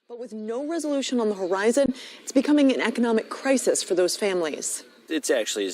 But with no resolution on the horizon, it's becoming an economic crisis for those families. It's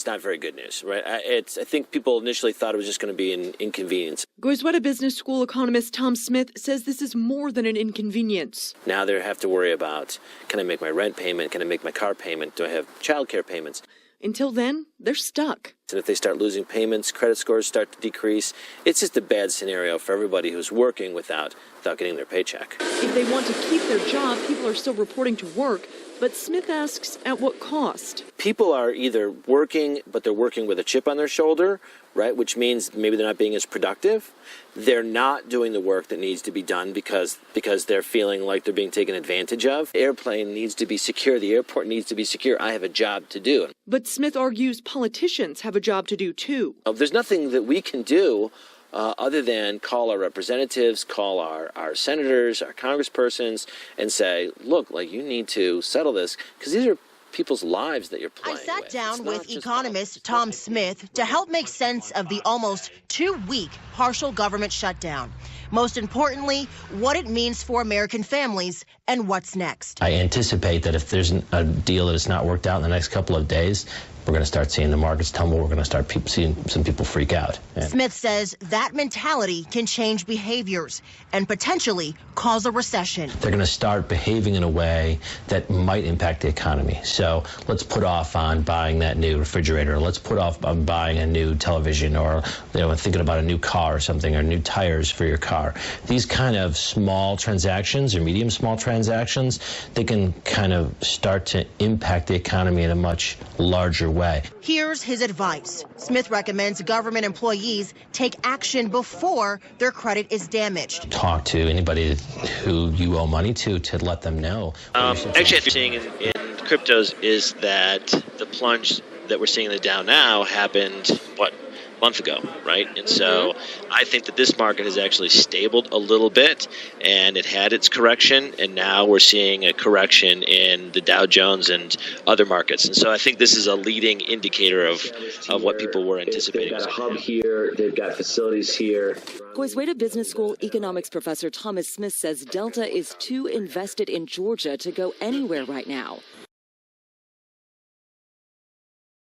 not very good news, right? I think people initially thought it was just going to be an inconvenience. Goizueta Business School economist Tom Smith says this is more than an inconvenience. Now they have to worry about, can I make my rent payment? Can I make my car payment? Do I have childcare payments? Until then, they're stuck. And if they start losing payments, credit scores start to decrease. It's just a bad scenario for everybody who's working without getting their paycheck. If they want to keep their job, people are still reporting to work. But Smith asks, at what cost? People are either working, but they're working with a chip on their shoulder, right? Which means maybe they're not being as productive. They're not doing the work that needs to be done because they're feeling like they're being taken advantage of. The airplane needs to be secure. The airport needs to be secure. I have a job to do. But Smith argues politicians have a job to do too. There's nothing that we can do other than call our representatives, call our senators, our congresspersons, and say, look, you need to settle this, because these are people's lives that you're playing with. I sat down with economist Tom Smith to help make sense of the almost 2-week partial government shutdown. Most importantly, what it means for American families and what's next. I anticipate that if there's a deal that is not worked out in the next couple of days, we're going to start seeing the markets tumble. We're going to start seeing some people freak out. Smith says that mentality can change behaviors and potentially cause a recession. They're going to start behaving in a way that might impact the economy. So let's put off on buying that new refrigerator. Let's put off on buying a new television, or thinking about a new car or something, or new tires for your car. These kind of small transactions or medium small transactions, they can kind of start to impact the economy in a much larger way. Here's his advice. Smith recommends government employees take action before their credit is damaged. Talk to anybody who you owe money to let them know. Actually, what you're seeing in cryptos is that the plunge that we're seeing in the Dow now happened, a month ago, right? And so I think that this market has actually stabled a little bit, and it had its correction, and now we're seeing a correction in the Dow Jones and other markets. And so I think this is a leading indicator of what people were anticipating. They've got a hub here, they've got facilities here. Goizueta Business School economics professor Thomas Smith says Delta is too invested in Georgia to go anywhere right now.